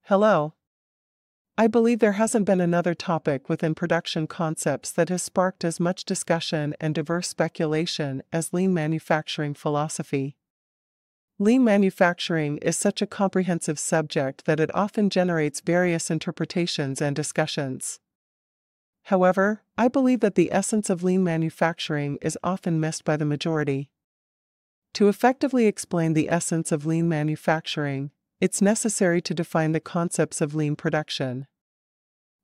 Hello. I believe there hasn't been another topic within production concepts that has sparked as much discussion and diverse speculation as lean manufacturing philosophy. Lean manufacturing is such a comprehensive subject that it often generates various interpretations and discussions. However, I believe that the essence of lean manufacturing is often missed by the majority. To effectively explain the essence of lean manufacturing, it's necessary to define the concepts of lean production.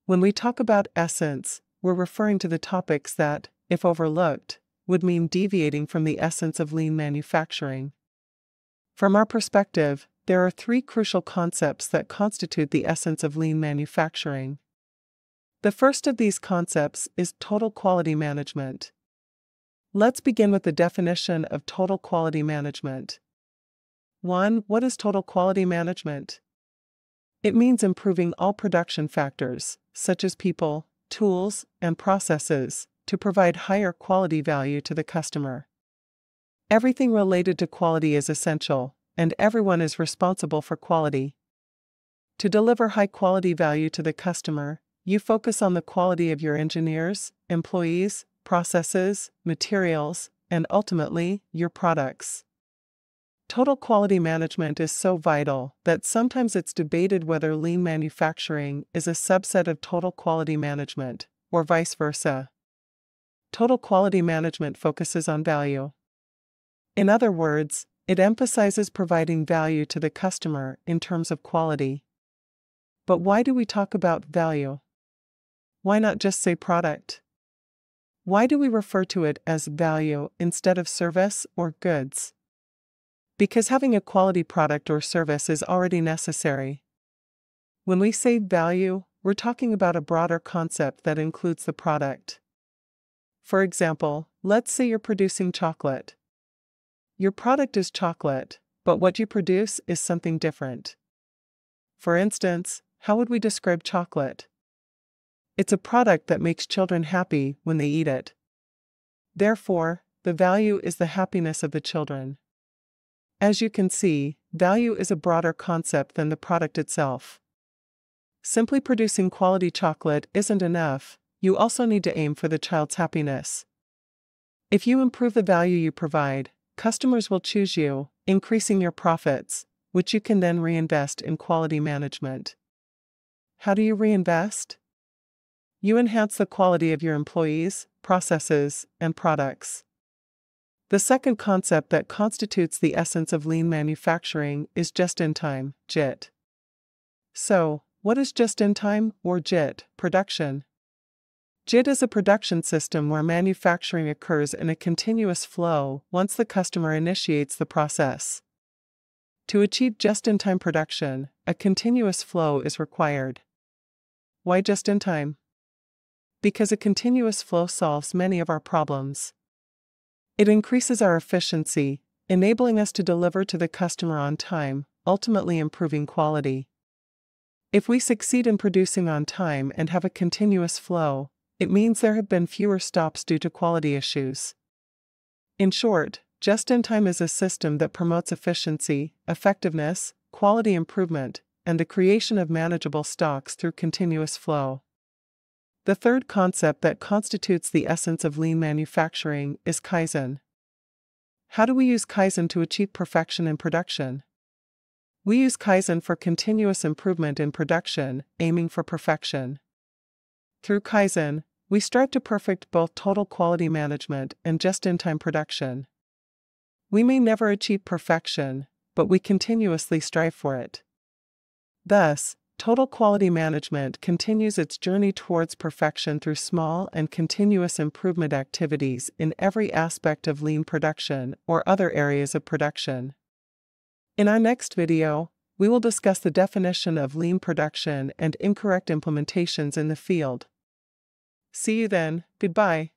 When we talk about essence, we're referring to the topics that, if overlooked, would mean deviating from the essence of lean manufacturing. From our perspective, there are three crucial concepts that constitute the essence of lean manufacturing. The first of these concepts is total quality management. Let's begin with the definition of total quality management. 1. What is total quality management? It means improving all production factors, such as people, tools, and processes, to provide higher quality value to the customer. Everything related to quality is essential, and everyone is responsible for quality. To deliver high quality value to the customer, you focus on the quality of your engineers, employees, processes, materials, and ultimately, your products. Total quality management is so vital that sometimes it's debated whether lean manufacturing is a subset of total quality management, or vice versa. Total quality management focuses on value. In other words, it emphasizes providing value to the customer in terms of quality. But why do we talk about value? Why not just say product? Why do we refer to it as value instead of service or goods? Because having a quality product or service is already necessary. When we say value, we're talking about a broader concept that includes the product. For example, let's say you're producing chocolate. Your product is chocolate, but what you produce is something different. For instance, how would we describe chocolate? It's a product that makes children happy when they eat it. Therefore, the value is the happiness of the children. As you can see, value is a broader concept than the product itself. Simply producing quality chocolate isn't enough, you also need to aim for the child's happiness. If you improve the value you provide, customers will choose you, increasing your profits, which you can then reinvest in quality management. How do you reinvest? You enhance the quality of your employees, processes, and products. The second concept that constitutes the essence of lean manufacturing is just-in-time, JIT. So, what is just-in-time, or JIT, production? JIT is a production system where manufacturing occurs in a continuous flow once the customer initiates the process. To achieve just-in-time production, a continuous flow is required. Why just-in-time? Because a continuous flow solves many of our problems. It increases our efficiency, enabling us to deliver to the customer on time, ultimately improving quality. If we succeed in producing on time and have a continuous flow, it means there have been fewer stops due to quality issues. In short, just-in-time is a system that promotes efficiency, effectiveness, quality improvement, and the creation of manageable stocks through continuous flow. The third concept that constitutes the essence of lean manufacturing is Kaizen. How do we use Kaizen to achieve perfection in production? We use Kaizen for continuous improvement in production, aiming for perfection. Through Kaizen, we strive to perfect both total quality management and just-in-time production. We may never achieve perfection, but we continuously strive for it. Thus, total quality management continues its journey towards perfection through small and continuous improvement activities in every aspect of lean production or other areas of production. In our next video, we will discuss the definition of lean production and incorrect implementations in the field. See you then, goodbye.